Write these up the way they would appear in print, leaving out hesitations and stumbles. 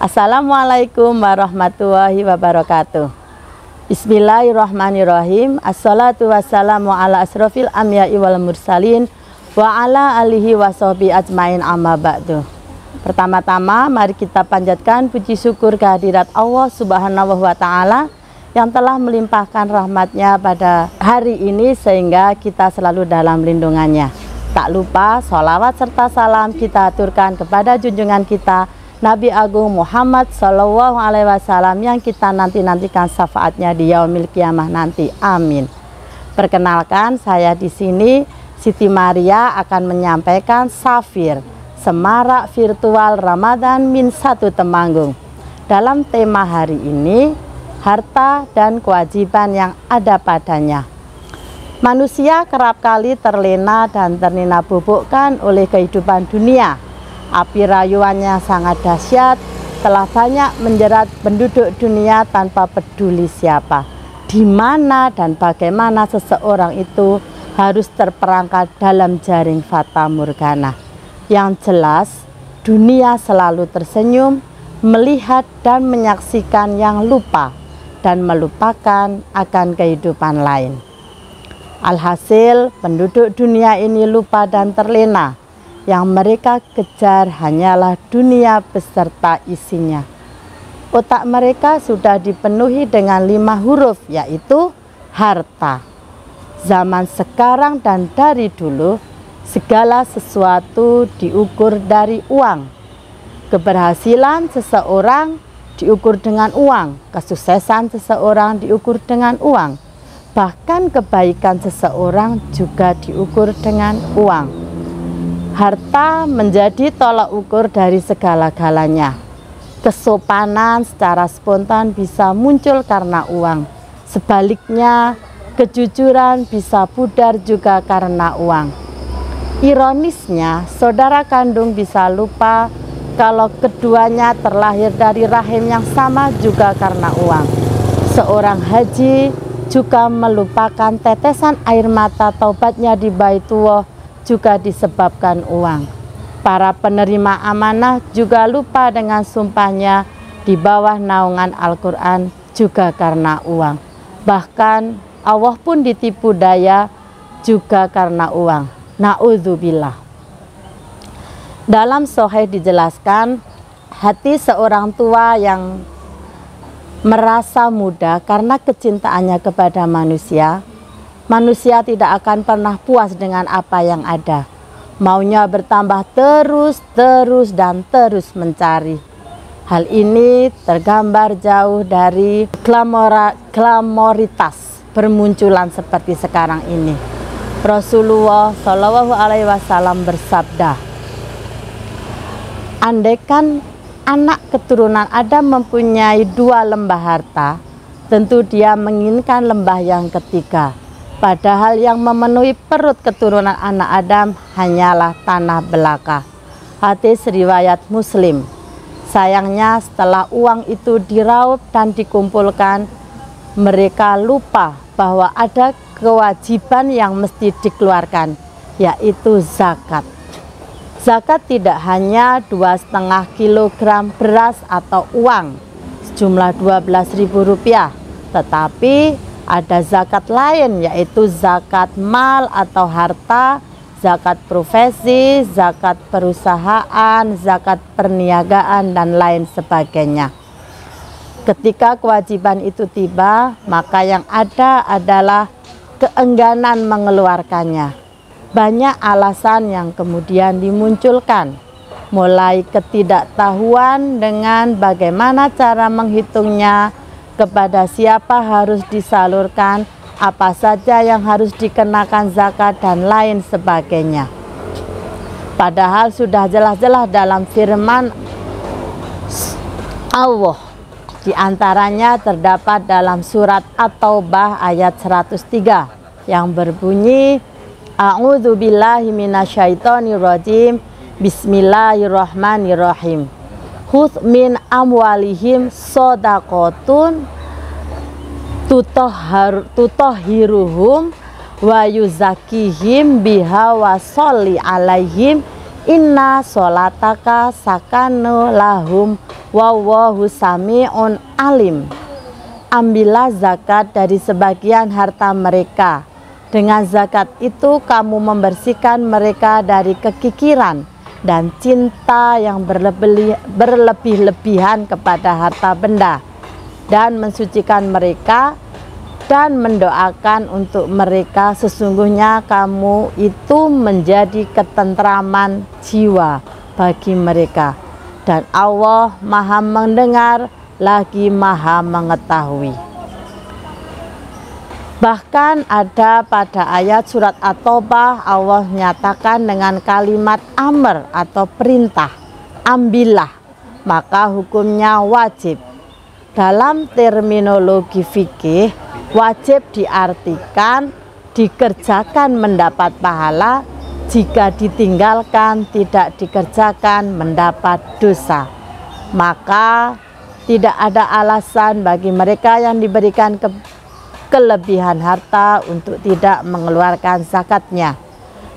Assalamualaikum warahmatullahi wabarakatuh. Bismillahirrahmanirrahim. Assalatu wassalamu ala asrofil anbiya'i wal mursalin wa ala alihi wa sahbihi ajmain amma ba'du. Pertama-tama mari kita panjatkan puji syukur kehadirat Allah Subhanahu wa ta'ala yang telah melimpahkan rahmatnya pada hari ini sehingga kita selalu dalam lindungannya. Tak lupa sholawat serta salam kita aturkan kepada junjungan kita Nabi Agung Muhammad Sallallahu Alaihi Wasallam yang kita nantikan syafaatnya di yaumil kiamah nanti. Amin. Perkenalkan, saya di sini Siti Maria akan menyampaikan Safir Semarak Virtual Ramadan min 1 Temanggung. Dalam tema hari ini, harta dan kewajiban yang ada padanya. Manusia kerap kali terlena dan ternina-bubukkan oleh kehidupan dunia. Api rayuannya sangat dahsyat, telah banyak menjerat penduduk dunia tanpa peduli siapa, di mana dan bagaimana seseorang itu harus terperangkap dalam jaring fata morgana. Yang jelas, dunia selalu tersenyum, melihat dan menyaksikan yang lupa dan melupakan akan kehidupan lain. Alhasil, penduduk dunia ini lupa dan terlena. Yang mereka kejar hanyalah dunia beserta isinya. Otak mereka sudah dipenuhi dengan 5 huruf, yaitu harta. Zaman sekarang dan dari dulu, segala sesuatu diukur dari uang. Keberhasilan seseorang diukur dengan uang, kesuksesan seseorang diukur dengan uang, bahkan kebaikan seseorang juga diukur dengan uang. Harta menjadi tolak ukur dari segala-galanya. Kesopanan secara spontan bisa muncul karena uang. Sebaliknya, kejujuran bisa pudar juga karena uang. Ironisnya, saudara kandung bisa lupa kalau keduanya terlahir dari rahim yang sama juga karena uang. Seorang haji juga melupakan tetesan air mata taubatnya di Baitullah juga disebabkan uang. Para penerima amanah juga lupa dengan sumpahnya di bawah naungan Al-Quran juga karena uang. Bahkan Allah pun ditipu daya juga karena uang. Na'udzubillah. Dalam Sahih dijelaskan, hati seorang tua yang merasa muda karena kecintaannya kepada manusia, manusia tidak akan pernah puas dengan apa yang ada. Maunya bertambah terus dan terus mencari. Hal ini tergambar jauh dari glamoritas bermunculan seperti sekarang ini. Rasulullah Shallallahu Alaihi Wasallam bersabda, andaikan anak keturunan Adam mempunyai 2 lembah harta, tentu dia menginginkan lembah yang ketiga. Padahal yang memenuhi perut keturunan anak Adam hanyalah tanah belaka. Hadis riwayat Muslim. Sayangnya setelah uang itu diraup dan dikumpulkan, mereka lupa bahwa ada kewajiban yang mesti dikeluarkan, yaitu zakat. Zakat tidak hanya 2,5 kilogram beras atau uang sejumlah Rp12.000, tetapi ada zakat lain, yaitu zakat mal atau harta, zakat profesi, zakat perusahaan, zakat perniagaan, dan lain sebagainya. Ketika kewajiban itu tiba, maka yang ada adalah keengganan mengeluarkannya. Banyak alasan yang kemudian dimunculkan, mulai ketidaktahuan dengan bagaimana cara menghitungnya, kepada siapa harus disalurkan, apa saja yang harus dikenakan zakat, dan lain sebagainya. Padahal sudah jelas-jelas dalam firman Allah, di antaranya terdapat dalam surat At-Taubah ayat 103 yang berbunyi, A'udzubillahi minasyaitonirrajim, Bismillahirrahmanirrahim. Khudz min amwalihim shadaqatun tutahhiruhum wa yuzakihim biha wa sholli alaihim Inna sholataka sakanu lahum wallahu sami'un alim. Ambillah zakat dari sebagian harta mereka. Dengan zakat itu kamu membersihkan mereka dari kekikiran dan cinta yang berlebih-lebihan kepada harta benda, dan mensucikan mereka dan mendoakan untuk mereka. Sesungguhnya kamu itu menjadi ketentraman jiwa bagi mereka, dan Allah Maha mendengar lagi Maha mengetahui. Bahkan ada pada ayat surat At-Taubah, Allah nyatakan dengan kalimat amr atau perintah, ambillah, maka hukumnya wajib. Dalam terminologi fikih, wajib diartikan dikerjakan mendapat pahala, jika ditinggalkan tidak dikerjakan mendapat dosa. Maka tidak ada alasan bagi mereka yang diberikan kelebihan harta untuk tidak mengeluarkan zakatnya.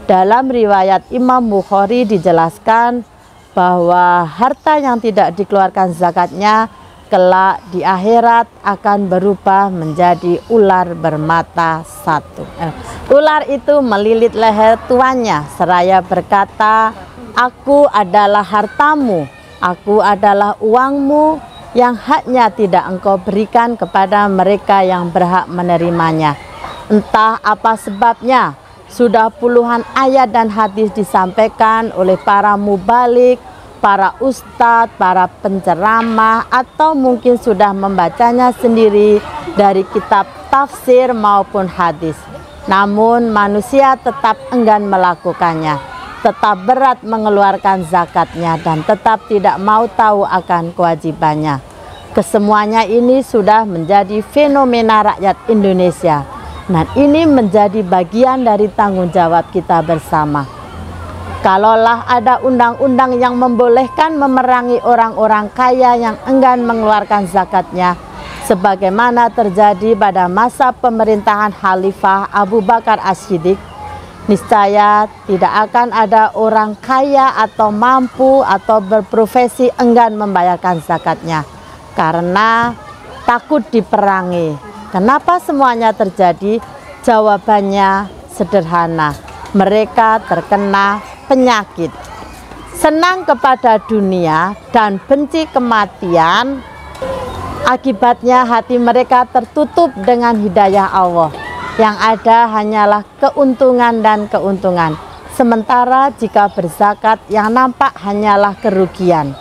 Dalam riwayat Imam Bukhari dijelaskan bahwa harta yang tidak dikeluarkan zakatnya kelak di akhirat akan berubah menjadi ular bermata satu. Ular itu melilit leher tuannya seraya berkata, aku adalah hartamu, aku adalah uangmu yang haknya tidak engkau berikan kepada mereka yang berhak menerimanya. Entah apa sebabnya, sudah puluhan ayat dan hadis disampaikan oleh para mubalik, para ustadz, para penceramah, atau mungkin sudah membacanya sendiri dari kitab tafsir maupun hadis. Namun manusia tetap enggan melakukannya, tetap berat mengeluarkan zakatnya, dan tetap tidak mau tahu akan kewajibannya. Kesemuanya ini sudah menjadi fenomena rakyat Indonesia, dan ini menjadi bagian dari tanggung jawab kita bersama. Kalaulah ada undang-undang yang membolehkan memerangi orang-orang kaya yang enggan mengeluarkan zakatnya, sebagaimana terjadi pada masa pemerintahan Khalifah Abu Bakar As-Siddiq, niscaya tidak akan ada orang kaya atau mampu atau berprofesi enggan membayarkan zakatnya karena takut diperangi. Kenapa semuanya terjadi? Jawabannya sederhana, mereka terkena penyakit, senang kepada dunia dan benci kematian. Akibatnya hati mereka tertutup dengan hidayah Allah. Yang ada hanyalah keuntungan dan keuntungan. Sementara jika berzakat, yang nampak hanyalah kerugian.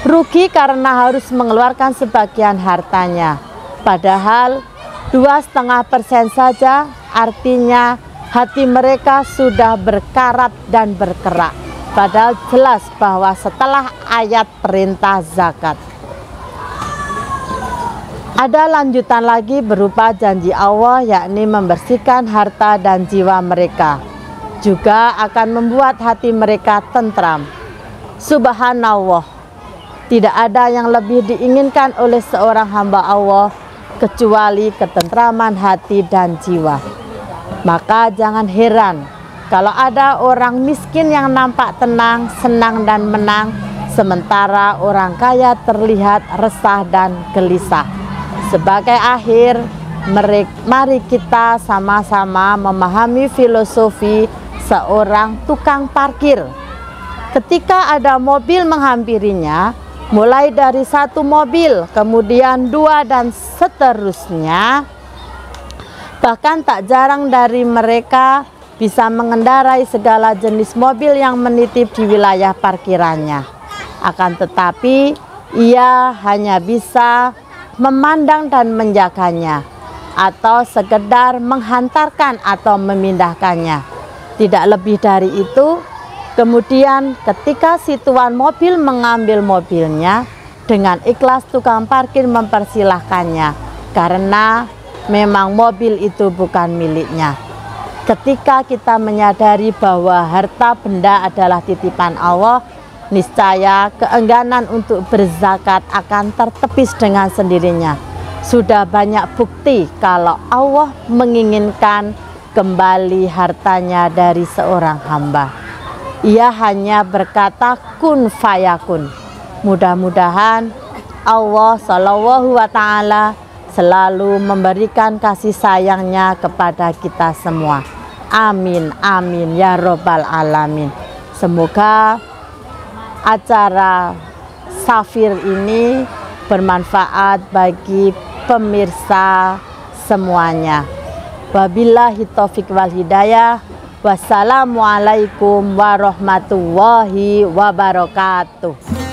Rugi karena harus mengeluarkan sebagian hartanya. Padahal 2,5% saja, artinya hati mereka sudah berkarat dan berkerak. Padahal jelas bahwa setelah ayat perintah zakat, ada lanjutan lagi berupa janji Allah, yakni membersihkan harta dan jiwa mereka. Juga akan membuat hati mereka tentram. Subhanallah, tidak ada yang lebih diinginkan oleh seorang hamba Allah kecuali ketentraman hati dan jiwa. Maka jangan heran kalau ada orang miskin yang nampak tenang, senang dan menang, sementara orang kaya terlihat resah dan gelisah. Sebagai akhir, mari kita sama-sama memahami filosofi seorang tukang parkir. Ketika ada mobil menghampirinya, mulai dari satu mobil, kemudian dua, dan seterusnya, bahkan tak jarang dari mereka bisa mengendarai segala jenis mobil yang menitip di wilayah parkirannya. Akan tetapi, ia hanya bisa memandang dan menjaganya, atau sekedar menghantarkan atau memindahkannya. Tidak lebih dari itu. Kemudian ketika si tuan mobil mengambil mobilnya, dengan ikhlas tukang parkir mempersilahkannya, karena memang mobil itu bukan miliknya. Ketika kita menyadari bahwa harta benda adalah titipan Allah, niscaya keengganan untuk berzakat akan tertepis dengan sendirinya. Sudah banyak bukti kalau Allah menginginkan kembali hartanya dari seorang hamba. Ia hanya berkata kun fayakun. Mudah-mudahan Allah Shallallahu wa ta'ala selalu memberikan kasih sayangnya kepada kita semua. Amin, amin, ya robbal alamin. Semoga acara Safir ini bermanfaat bagi pemirsa semuanya. Wabillahi taufiq wal hidayah. Wassalamualaikum warahmatullahi wabarakatuh.